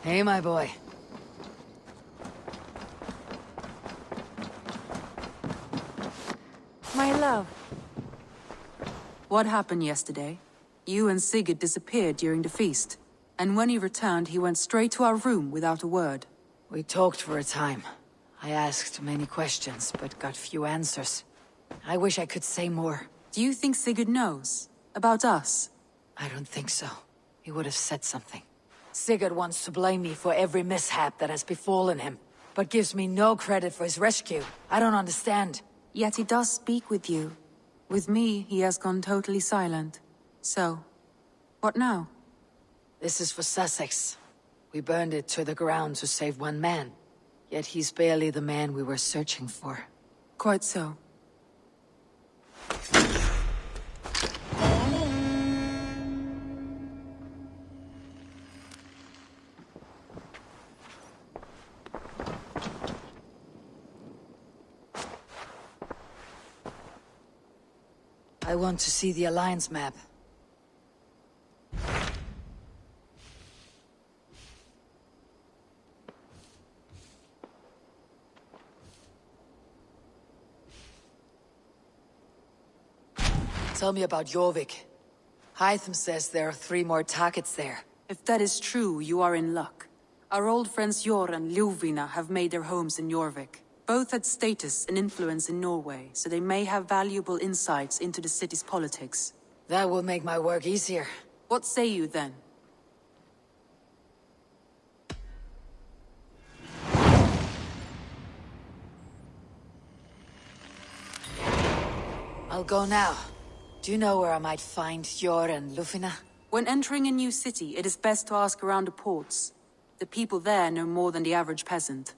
Hey, my boy. My love. What happened yesterday? You and Sigurd disappeared during the feast. And when he returned, he went straight to our room without a word. We talked for a time. I asked many questions, but got few answers. I wish I could say more. Do you think Sigurd knows? About us? I don't think so. He would have said something. Sigurd wants to blame me for every mishap that has befallen him, but gives me no credit for his rescue. I don't understand. Yet he does speak with you. With me, he has gone totally silent. So, what now? This is for Sussex. We burned it to the ground to save one man. Yet he's barely the man we were searching for. Quite so. I want to see the Alliance map. Tell me about Jorvik. Hytham says there are 3 more targets there. If that is true, you are in luck. Our old friends Jor and Ljuvina have made their homes in Jorvik. Both had status and influence in Norway, so they may have valuable insights into the city's politics. That will make my work easier. What say you then? I'll go now. Do you know where I might find Jor and Ljuvina? When entering a new city, it is best to ask around the ports. The people there know more than the average peasant.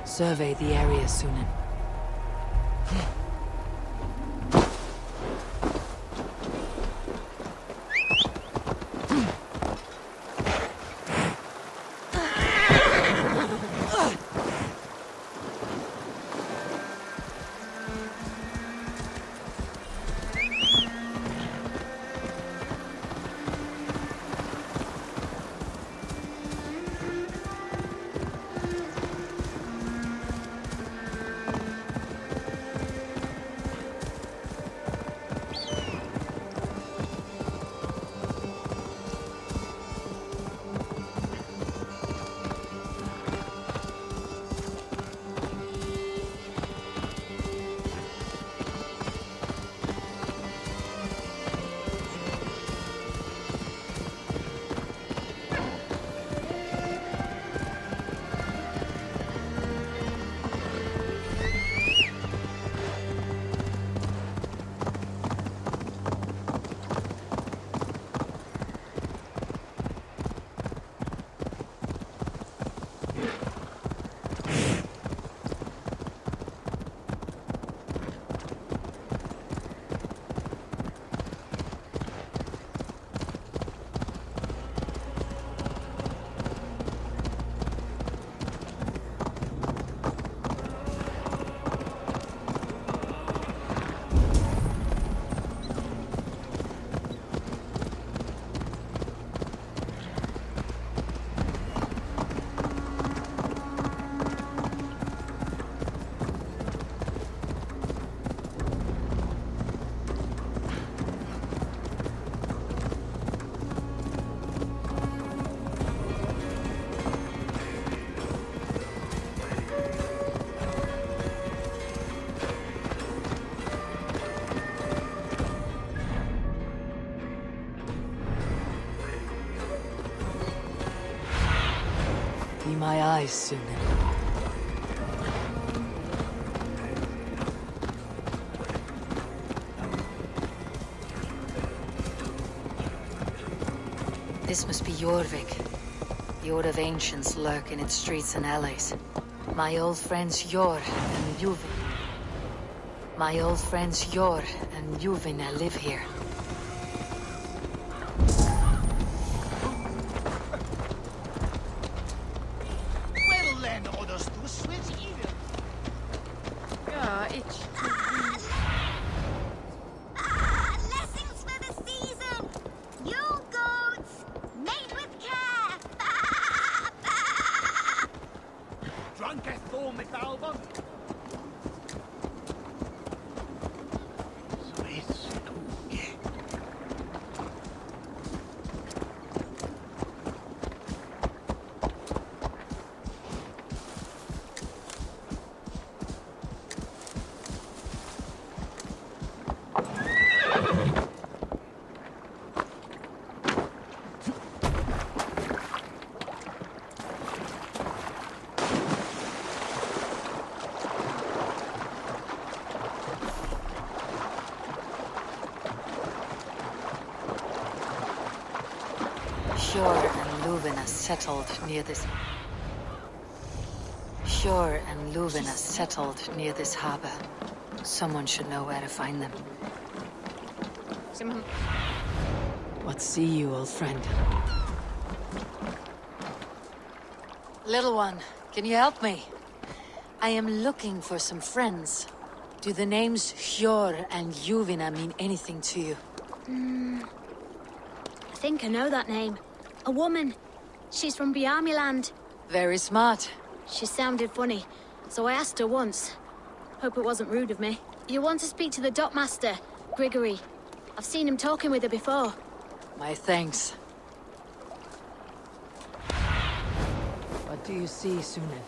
Survey the area, Sunan. Be my eyes, Sunan. This must be Jorvik. The Order of Ancients lurk in its streets and alleys. My old friends Jor and Juvin. My old friends Jor and Juvina live here. Well then, others to switch either. Ja, itch. Blessings for the season! You goats, made with care! Drunkest Thor McAlbon. Shor and Luvina settled near this. Shor and Luvina settled near this harbor. Someone should know where to find them. What see you, old friend? Little one, can you help me? I am looking for some friends. Do the names Hjor and Juvina mean anything to you? I think I know that name. A woman. She's from Biamiland. Very smart. She sounded funny. so I asked her once. Hope it wasn't rude of me. You want to speak to the dockmaster, Grigory. I've seen him talking with her before. My thanks. What do you see, Sunan?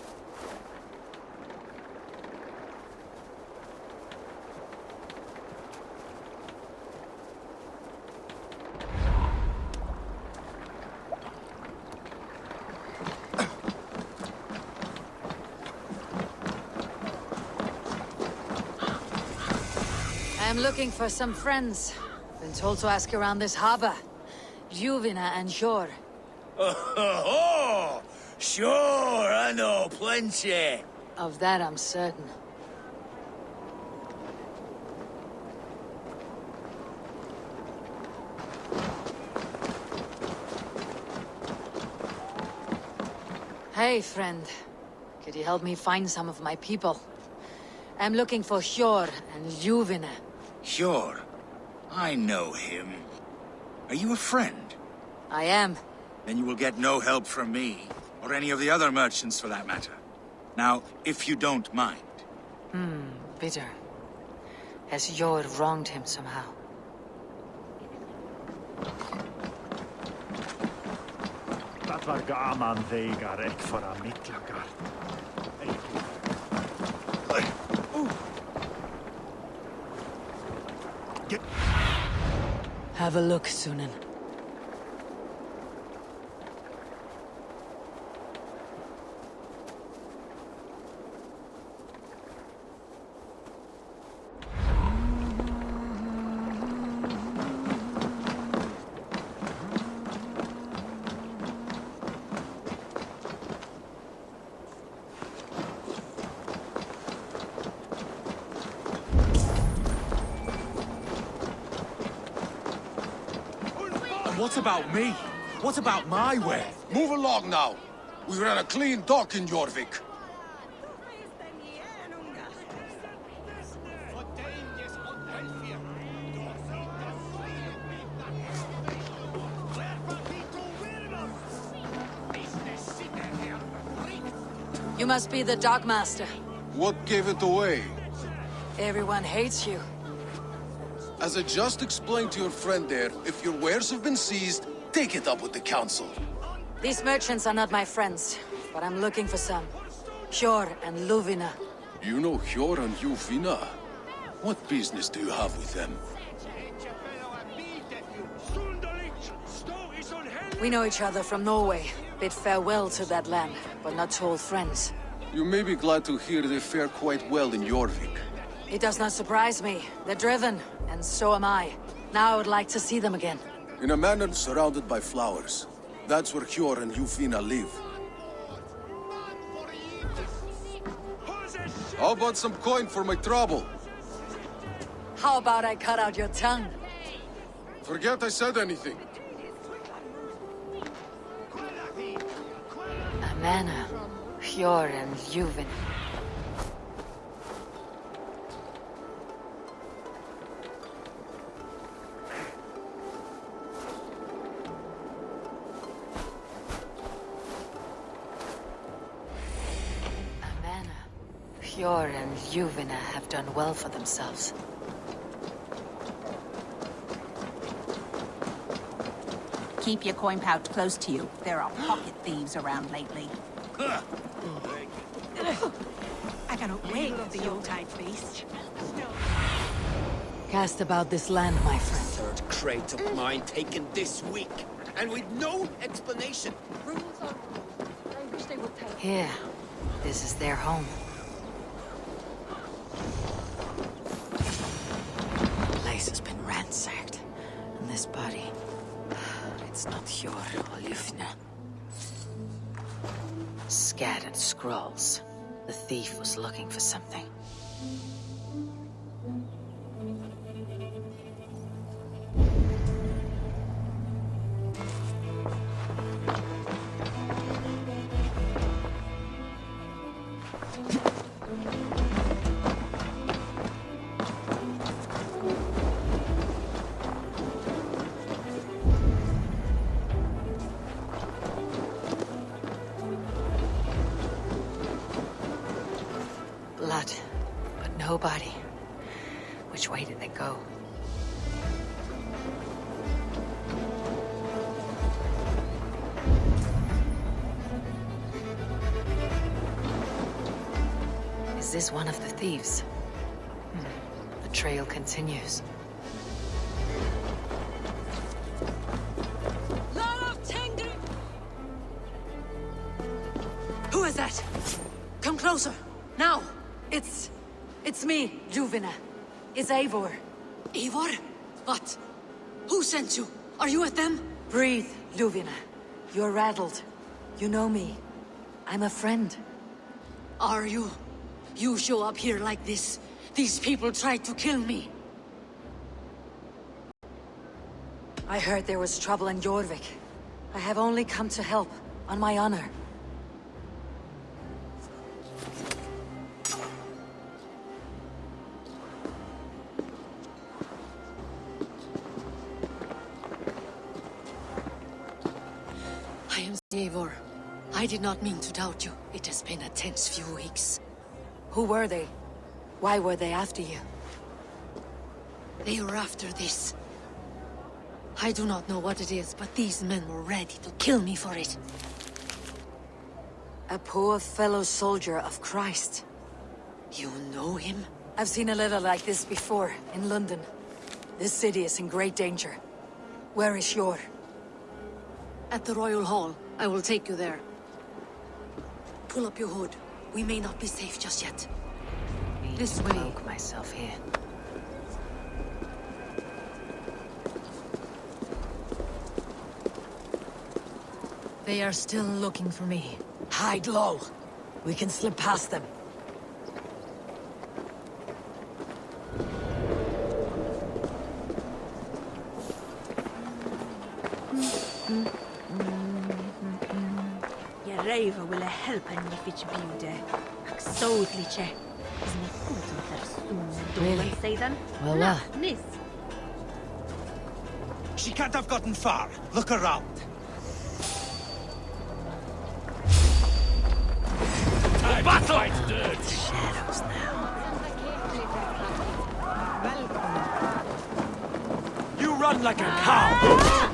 I'm looking for some friends. Been told to ask around this harbor. Juvina and Jor. Oh, sure, I know plenty. Of that I'm certain. Hey, friend. Could you help me find some of my people? I'm looking for Hjor and Juvina. Sure, I know him. Are you a friend? I am. Then you will get no help from me, or any of the other merchants for that matter. Now, if you don't mind. Bitter. Has Hjor wronged him somehow? Dat var gaman þegar ek fara mittlagar. Have a look, Sunan. What about me? What about my way? Move along now. We ran a clean dock in Jorvik. You must be the Dogmaster. What gave it away? Everyone hates you. As I just explained to your friend there, if your wares have been seized, take it up with the council. These merchants are not my friends, but I'm looking for some. Hjor and Luvina. You know Hjor and Juvina? What business do you have with them? We know each other from Norway. Bid farewell to that land, but not to old friends. You may be glad to hear they fare quite well in Jorvik. It does not surprise me. They're driven, and so am I. Now I would like to see them again. In a manor surrounded by flowers. That's where Hjor and Juvina live. How about some coin for my trouble? How about I cut out your tongue? Forget I said anything. A manor. Hjor and Juvina. Hjor and Juvina have done well for themselves. Keep your coin pouch close to you. There are pocket thieves around lately. I cannot wait for the Yuletide feast. Cast about this land, my friend. Third crate of mine taken this week, and with no explanation. Here. This is their home. The place has been ransacked. And this body... It's not Hjor or Lufna. Scattered scrolls. The thief was looking for something. nobody. Which way did they go? Is this one of the thieves? The trail continues. Who is that? Come closer, now! It's me, Ljuvina. It's Eivor. Eivor? What? Who sent you? Are you with them? Breathe, Ljuvina. You're rattled. You know me. I'm a friend. Are you? You show up here like this. These people tried to kill me. I heard there was trouble in Jorvik. I have only come to help, on my honor. I am Eivor. I did not mean to doubt you. It has been a tense few weeks. Who were they? Why were they after you? They were after this. I do not know what it is, but these men were ready to kill me for it. A poor fellow soldier of Christ. You know him? I've seen a letter like this before, in London. This city is in great danger. Where is Jor? At the Royal Hall. I will take you there. Pull up your hood. We may not be safe just yet. This way. Cloak myself here. They are still looking for me. Hide low. We can slip past them. Reiva will help and if it bude. Absolutely. Really? Say then. Well, Nis. She can't have gotten far. Look around. Battle! shadows now. You run like a cow!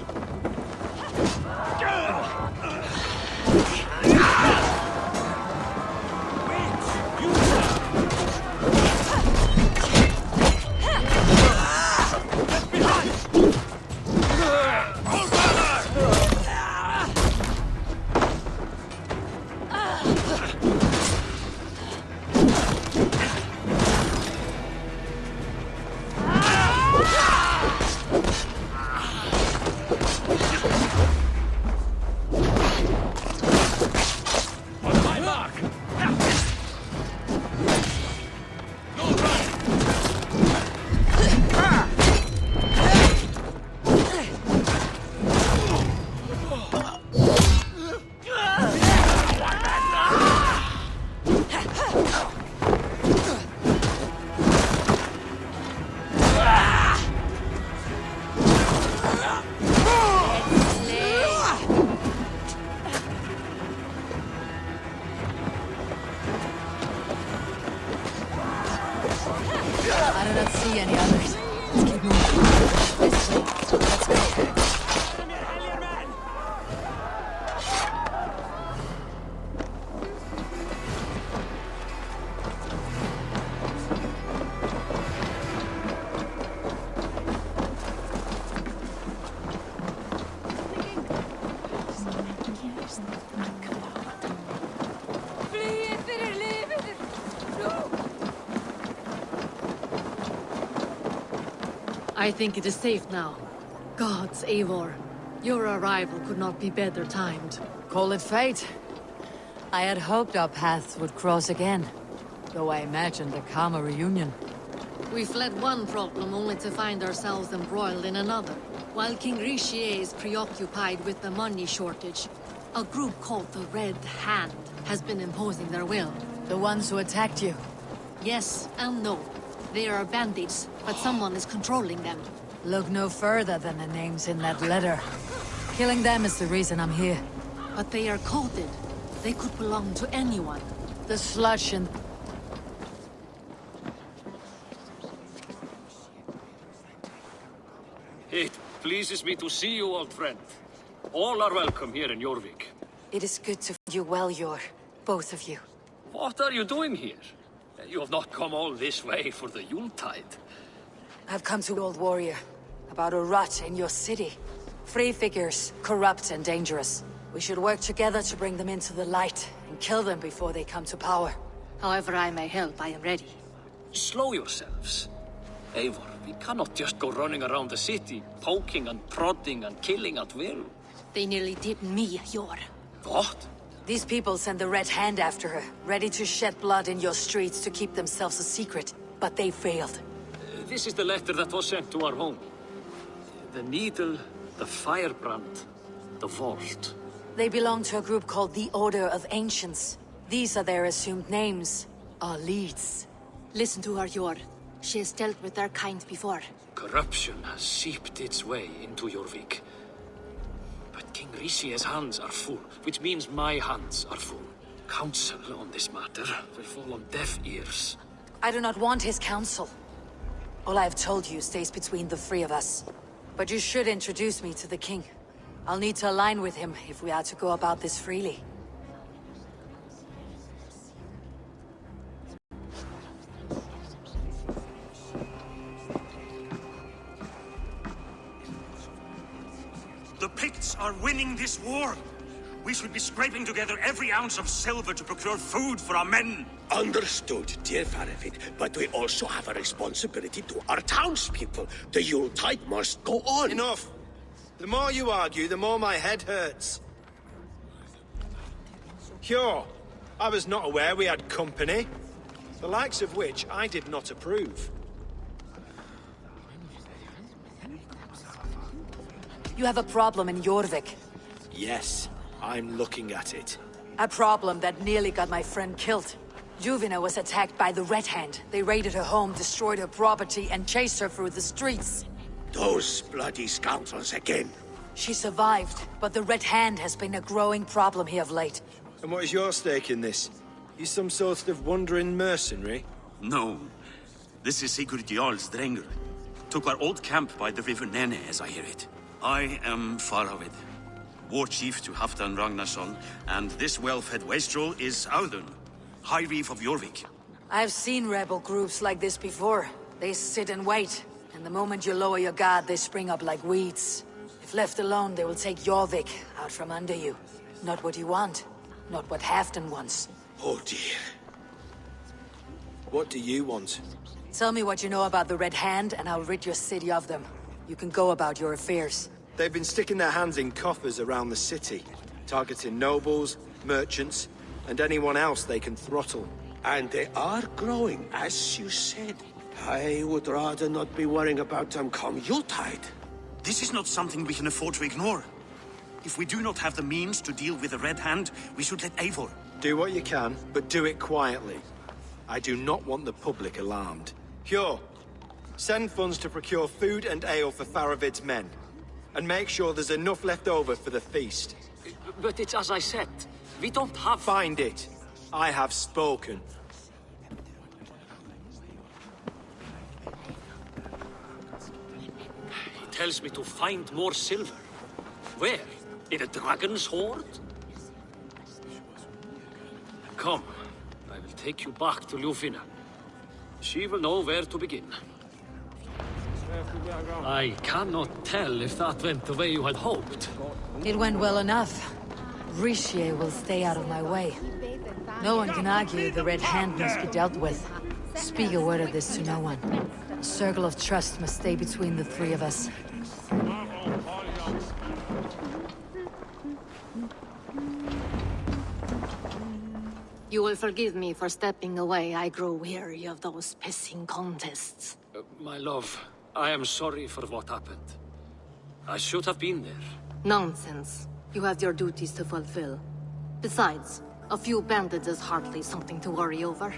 I think it is safe now. Gods, Eivor. Your arrival could not be better timed. Call it fate. I had hoped our paths would cross again, though I imagined a calmer reunion. We fled one problem only to find ourselves embroiled in another. While King Richier is preoccupied with the money shortage, a group called the Red Hand has been imposing their will. The ones who attacked you? Yes and no. They are bandits, but someone is controlling them. Look no further than the names in that letter. Killing them is the reason I'm here. But they are coded. They could belong to anyone. The sludge and... pleases me to see you, old friend. All are welcome here in Jorvik. It is good to find you well, Yor. Both of you. What are you doing here? You have not come all this way for the Yuletide. I've come to Old Warrior about a rot in your city. Free figures, corrupt and dangerous. We should work together to bring them into the light and kill them before they come to power. However I may help, I am ready. Slow yourselves. Eivor, we cannot just go running around the city, poking and prodding and killing at will. They nearly did me, Yor. What? These people send the Red Hand after her, ready to shed blood in your streets to keep themselves a secret. But they failed. This is the letter that was sent to our home. The needle, the Firebrand, the vault. They belong to a group called the Order of Ancients. These are their assumed names. Our leads. Listen to her, Yor. She has dealt with their kind before. Corruption has seeped its way into Jorvik. But King Rishie's hands are full, which means my hands are full. Counsel on this matter will fall on deaf ears. I do not want his counsel. All I have told you stays between the three of us. But you should introduce me to the king. I'll need to align with him if we are to go about this freely. The Picts are winning this war. We should be scraping together every ounce of silver to procure food for our men. Understood, dear Faravit, but we also have a responsibility to our townspeople. The Yuletide must go on. Enough! The more you argue, the more my head hurts. Cure, I was not aware we had company, the likes of which I did not approve. You have a problem in Jorvik. Yes, I'm looking at it. A problem that nearly got my friend killed. Juvina was attacked by the Red Hand. They raided her home, destroyed her property, and chased her through the streets. Those bloody scoundrels again. She survived, but the Red Hand has been a growing problem here of late. And what is your stake in this? You some sort of wandering mercenary? No. This is Sigurd Jarl's Drenger. Took our old camp by the river Nene, as I hear it. I am Faravit, war chief to Halfdan Ragnarsson, and this well-fed wastrel is Audun, High Reef of Jorvik. I've seen rebel groups like this before. They sit and wait, and the moment you lower your guard, they spring up like weeds. If left alone, they will take Jorvik out from under you. Not what you want, not what Halfdan wants. Oh dear. What do you want? Tell me what you know about the Red Hand, and I'll rid your city of them. You can go about your affairs. They've been sticking their hands in coffers around the city, targeting nobles, merchants, and anyone else they can throttle. And they are growing, as you said. I would rather not be worrying about them come Yuletide. This is not something we can afford to ignore. If we do not have the means to deal with the Red Hand, we should let Eivor. Do what you can, but do it quietly. I do not want the public alarmed. Cure. Send funds to procure food and ale for Faravid's men. And make sure there's enough left over for the feast. But it's as I said. We don't have... Find it. I have spoken. He tells me to find more silver. Where? In a dragon's hoard? Come. I will take you back to Ljufina. She will know where to begin. I cannot tell if that went the way you had hoped. It went well enough. Rishi will stay out of my way. No one can argue the Red Hand must be dealt with. Speak a word of this to no one. A circle of trust must stay between the three of us. You will forgive me for stepping away. I grow weary of those pissing contests. My love, I am sorry for what happened. I should have been there. Nonsense. You have your duties to fulfill. Besides, a few bandits is hardly something to worry over.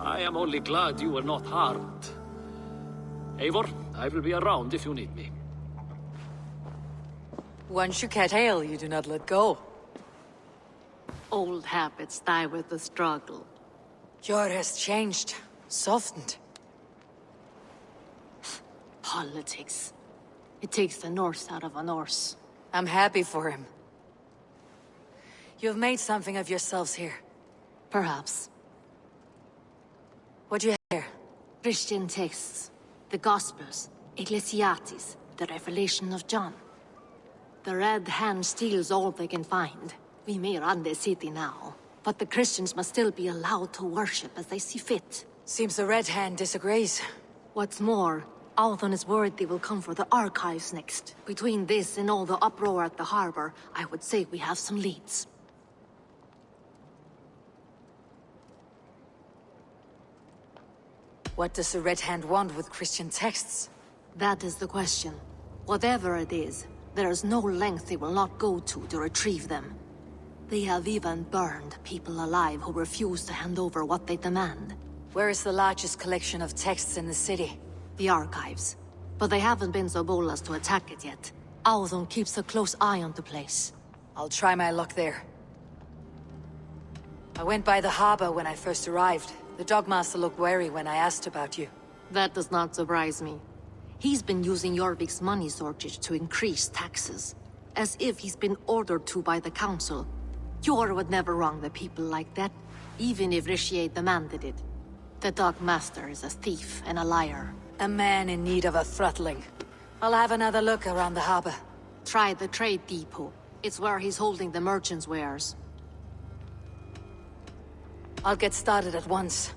I am only glad you were not harmed. Eivor, I will be around if you need me. Once you catch hail, you do not let go. Old habits die with the struggle. Jor has changed, softened. Politics. It takes the Norse out of a Norse. I'm happy for him. You've made something of yourselves here. Perhaps. What do you hear? Christian texts, the Gospels, Ecclesiastes, the Revelation of John. The Red Hand steals all they can find. We may run the city now, but the Christians must still be allowed to worship as they see fit. Seems the Red Hand disagrees. What's more, Althon is worried they will come for the archives next. Between this and all the uproar at the harbor, I would say we have some leads. What does the Red Hand want with Christian texts? That is the question. Whatever it is, there is no length they will not go to retrieve them. They have even burned people alive who refuse to hand over what they demand. Where is the largest collection of texts in the city? The archives. But they haven't been so bold as to attack it yet. Althon keeps a close eye on the place. I'll try my luck there. I went by the harbor when I first arrived. The Dogmaster looked wary when I asked about you. That does not surprise me. He's been using Jorvik's money shortage to increase taxes. As if he's been ordered to by the council. Jor would never wrong the people like that, even if Richier demanded it. The Dogmaster is a thief and a liar. A man in need of a throttling. I'll have another look around the harbor. Try the trade depot. It's where he's holding the merchants' wares. I'll get started at once.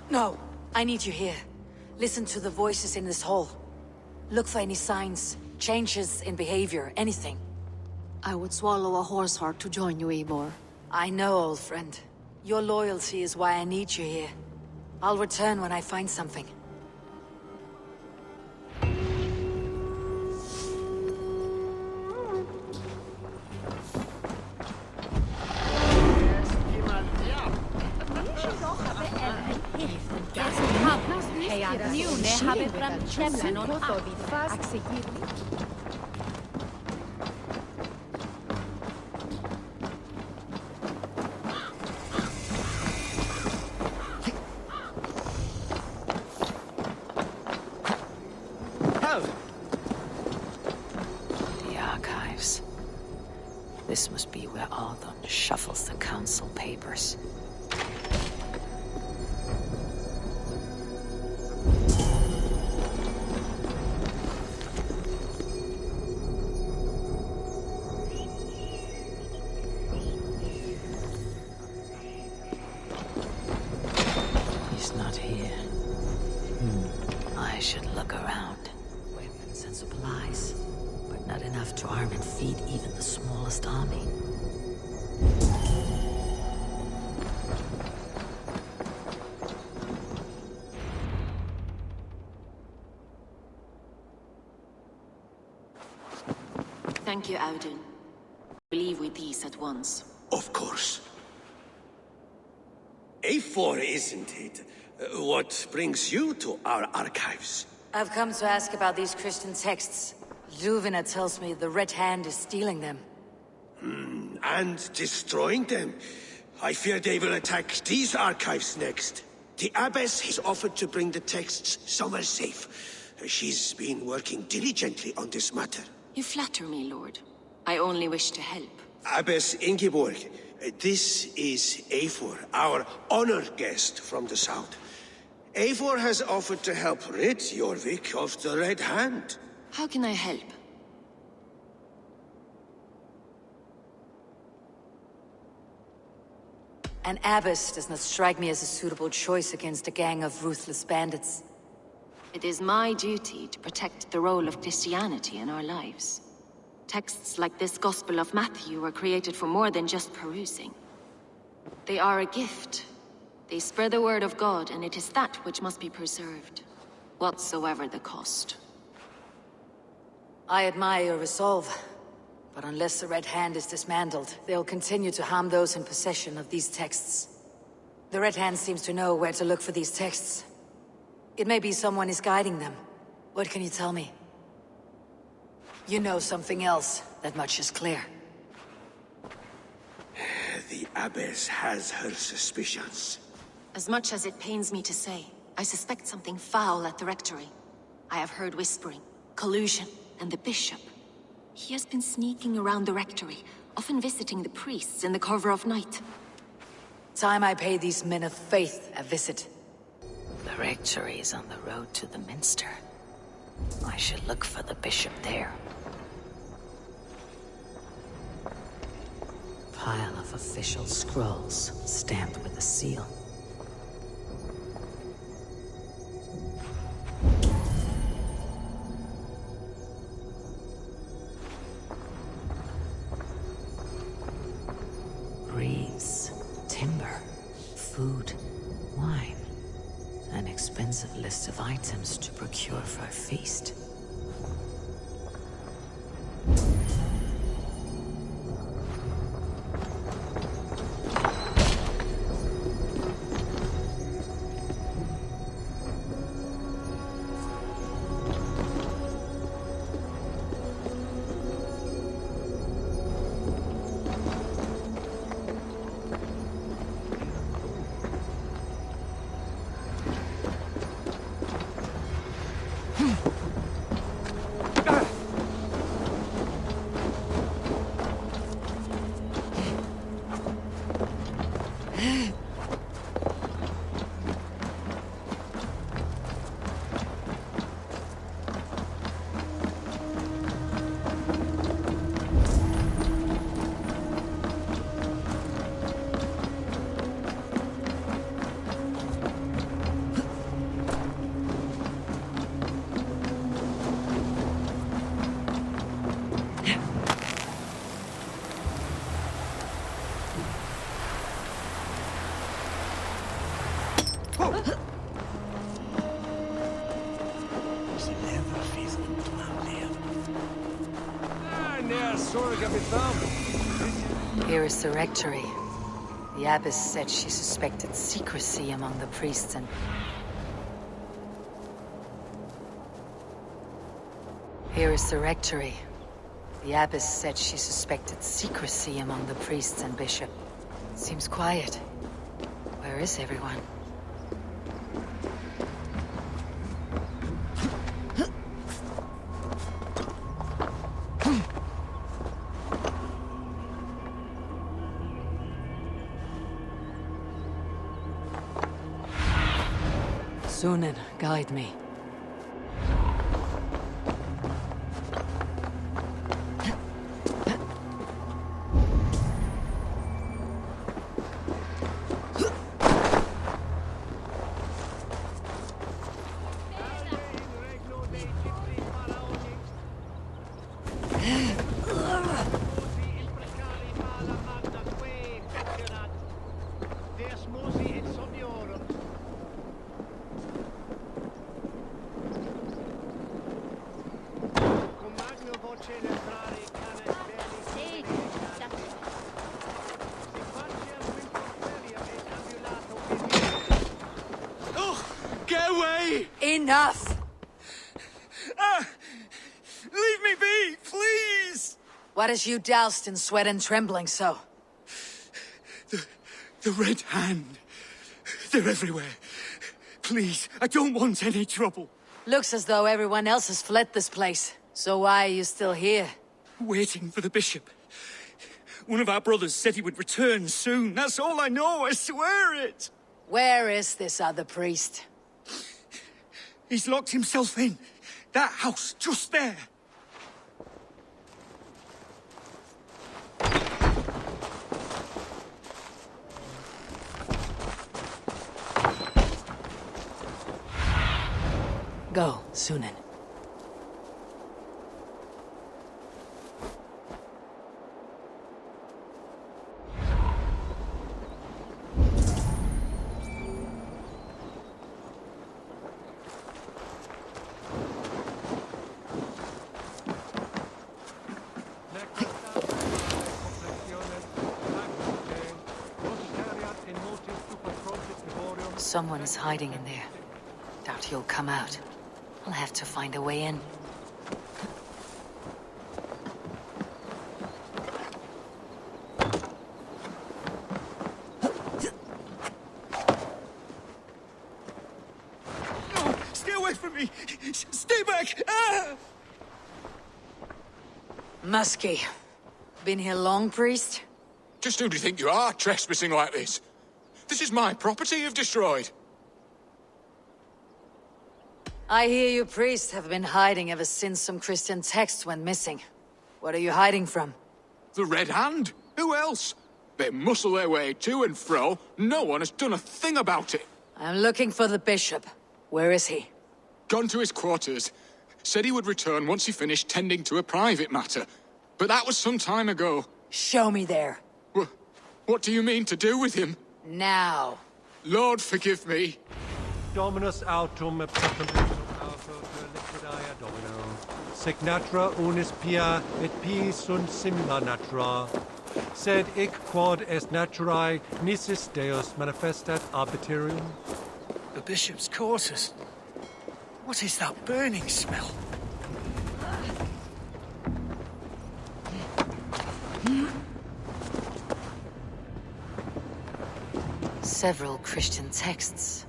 No, I need you here. Listen to the voices in this hall. Look for any signs, changes in behavior, anything. I would swallow a horse heart to join you, Eivor. I know, old friend. Your loyalty is why I need you here. I'll return when I find something. The archives. This must be where Althon shuffles the council papers. He's not here. I should look around. Weapons and supplies, but not enough to arm and feed even the smallest army. Thank you, Audun. Leave with these at once. Of course. A4, isn't it? What brings you to our archives? I've come to ask about these Christian texts. Ljuvina tells me the Red Hand is stealing them. And destroying them? I fear they will attack these archives next. The Abbess has offered to bring the texts somewhere safe. She's been working diligently on this matter. You flatter me, Lord. I only wish to help. Abbess Ingeborg, this is Eivor, our honored guest from the south. Eivor has offered to help rid Jorvik of the Red Hand. How can I help? An abbess does not strike me as a suitable choice against a gang of ruthless bandits. It is my duty to protect the role of Christianity in our lives. Texts like this Gospel of Matthew were created for more than just perusing. They are a gift. They spread the word of God, and it is that which must be preserved, whatsoever the cost. I admire your resolve, but unless the Red Hand is dismantled, they'll continue to harm those in possession of these texts. The Red Hand seems to know where to look for these texts. It may be someone is guiding them. What can you tell me? You know something else. That much is clear. The Abbess has her suspicions. As much as it pains me to say, I suspect something foul at the rectory. I have heard whispering, collusion, and the bishop. He has been sneaking around the rectory, often visiting the priests in the cover of night. Time I pay these men of faith a visit. The rectory is on the road to the minster. I should look for the bishop there. Pile of official scrolls, stamped with a seal. Breeze, timber, food, wine. An expensive list of items to procure for a feast. Here is the rectory. The abbess said she suspected secrecy among the priests and... Here is the rectory. The abbess said she suspected secrecy among the priests and bishop. Seems quiet. Where is everyone? Sunan, guide me. Enough! Leave me be, please! What has you doused in sweat and trembling so? The Red Hand. They're everywhere. Please, I don't want any trouble. Looks as though everyone else has fled this place. So why are you still here? Waiting for the bishop. One of our brothers said he would return soon. That's all I know, I swear it! Where is this other priest? He's locked himself in. That house, just there. Go, Sunan. Someone is hiding in there. Doubt he'll come out. I'll have to find a way in. No, stay away from me! Stay Muskie. Been here long, priest? Just who do you think you are, trespassing like this? This is my property you've destroyed. I hear you priests have been hiding ever since some Christian texts went missing. What are you hiding from? The Red Hand? Who else? They muscle their way to and fro. No one has done a thing about it. I'm looking for the bishop. Where is he? Gone to his quarters. Said he would return once he finished tending to a private matter. But that was some time ago. Show me there. What do you mean to do with him? Now. Lord, forgive me. Dominus autum pretendentum auto per liquidae domino. Signatra unis pia et pi sunt simila natura. Sed hic quod est naturae nisis Deus manifestat arbitrium. The bishop's quarters. What is that burning smell? Several Christian texts.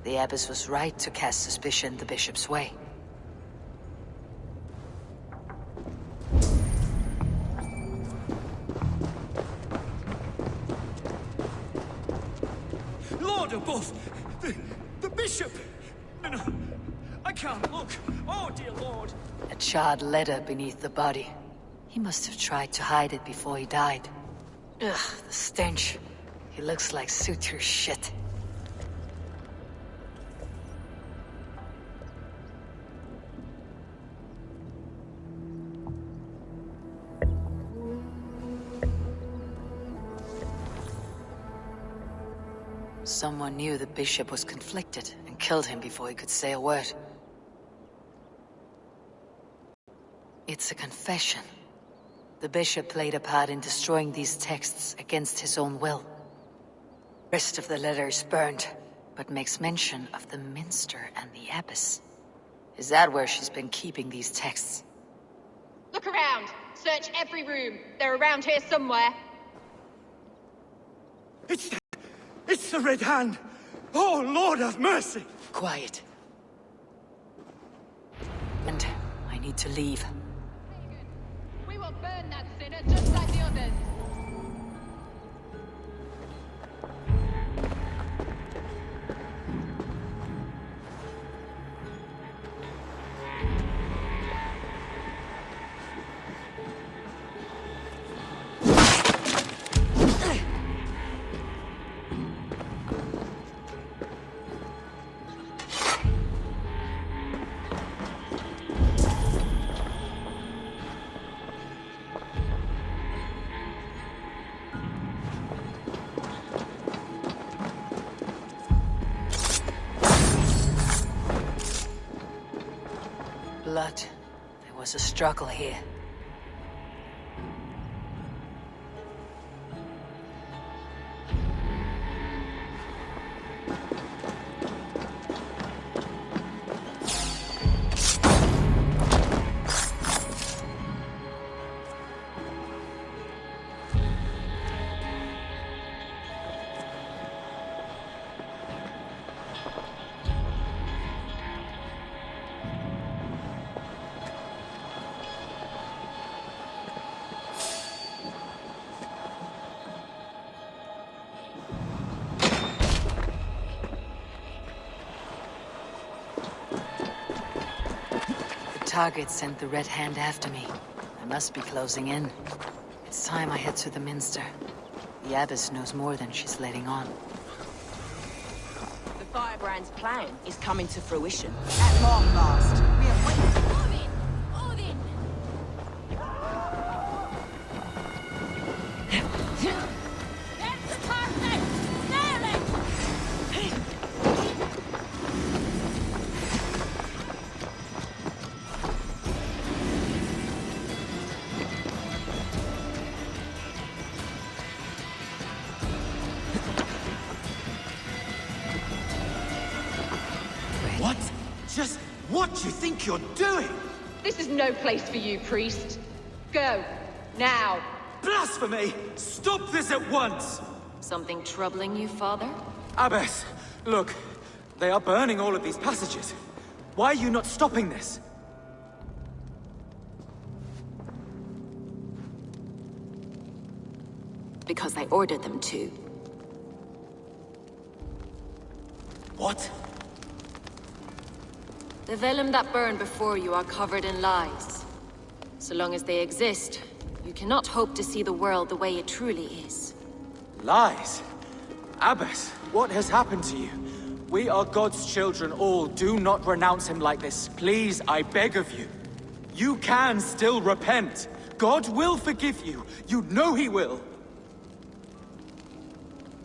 The abbess was right to cast suspicion the bishop's way. Lord above! The bishop! No, I can't look. Oh, dear Lord. A charred letter beneath the body. He must have tried to hide it before he died. Ugh, the stench. He looks like suture shit. Someone knew the bishop was conflicted and killed him before he could say a word. It's a confession. The bishop played a part in destroying these texts against his own will. The rest of the letter is burned, but makes mention of the minster and the abbess. Is that where she's been keeping these texts? Look around. Search every room. They're around here somewhere. It's the Red Hand! Oh, Lord have mercy! Quiet. And I need to leave. We will burn that sinner just like the others. Blood. There was a struggle here. Target sent the Red Hand after me. I must be closing in. It's time I head to the Minster. The Abbess knows more than she's letting on. The Firebrand's plan is coming to fruition. At long last. We have waited. What? Just what do you think you're doing? This is no place for you, priest. Go. Now. Blasphemy! Stop this at once! Something troubling you, Father? Abbess, look. They are burning all of these passages. Why are you not stopping this? because I ordered them to. What? The vellum that burn before you are covered in lies. So long as they exist, you cannot hope to see the world the way it truly is. Lies? Abbess, what has happened to you? We are God's children all. Do not renounce him like this. Please, I beg of you. You can still repent. God will forgive you. You know he will.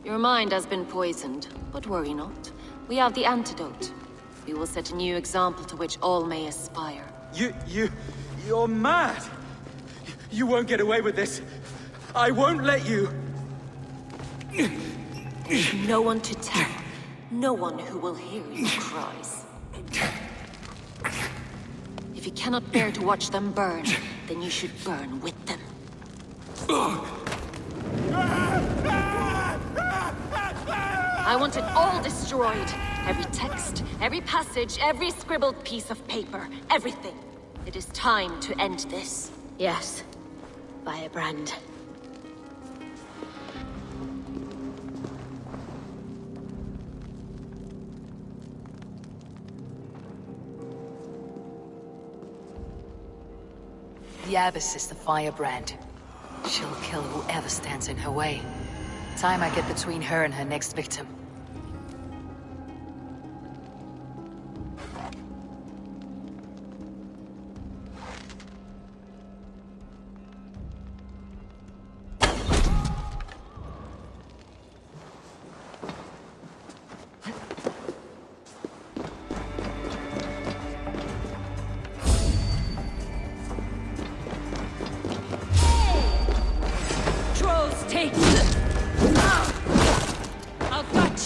Your mind has been poisoned, but worry not. We have the antidote. We will set a new example to which all may aspire. You're mad. You won't get away with this. I won't let you. There's no one to tell. No one who will hear your cries. If you cannot bear to watch them burn, then you should burn with them. I want it all destroyed. Every text, every passage, every scribbled piece of paper, everything. It is time to end this. Yes. Firebrand. The Abbess is the Firebrand. She'll kill whoever stands in her way. Time I get between her and her next victim. Trolls, take... I'll got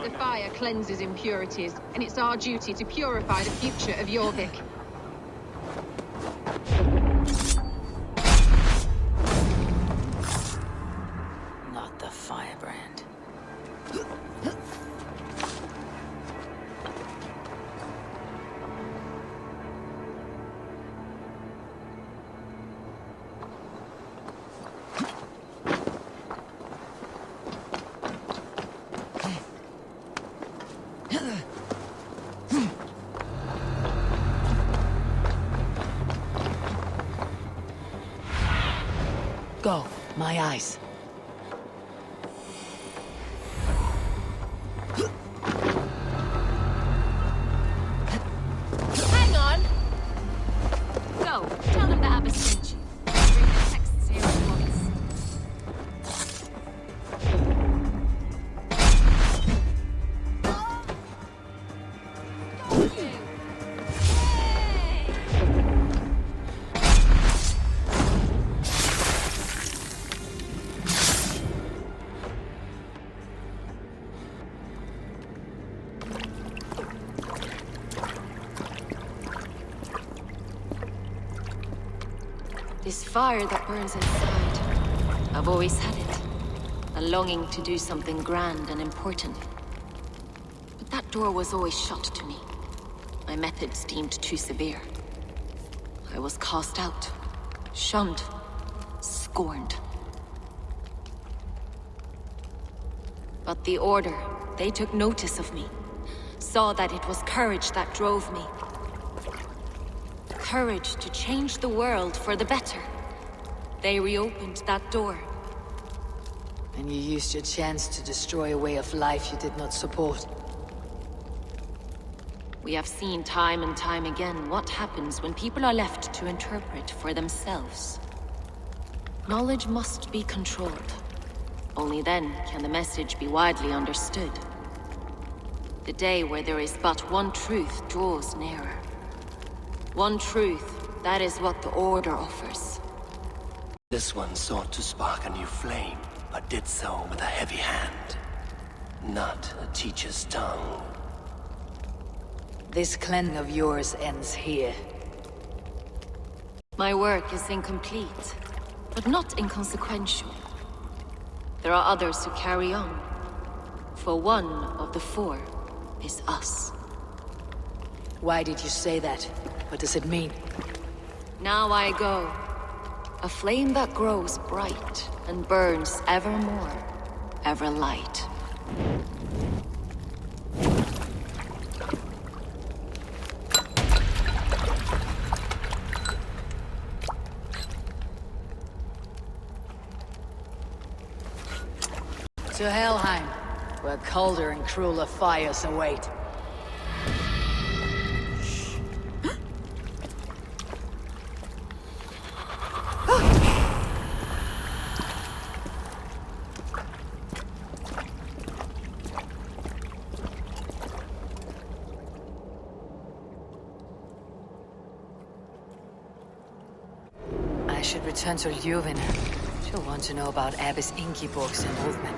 The fire cleanses impurities, and it's our duty to purify the future of Jorvik. Not the Firebrand. Go, my eyes. Hang on! Go, tell them the Abbess sent you. Bring the texts here at once. This fire that burns inside, I've always had it. A longing to do something grand and important. But that door was always shut to me. My methods deemed too severe. I was cast out, shunned, scorned. But the Order, they took notice of me. Saw that it was courage that drove me. Courage to change the world for the better. They reopened that door. And you used your chance to destroy a way of life you did not support. We have seen time and time again what happens when people are left to interpret for themselves. Knowledge must be controlled. Only then can the message be widely understood. The day where there is but one truth draws nearer. One truth, that is what the Order offers. This one sought to spark a new flame, but did so with a heavy hand. Not a teacher's tongue. This cleansing of yours ends here. My work is incomplete, but not inconsequential. There are others who carry on. For one of the four is us. Why did you say that? What does it mean? Now I go. A flame that grows bright and burns ever more, ever light. To Helheim, where colder and crueler fires await. I should return to Ljuvin. She'll want to know about Abbess Ingeborg's involvement.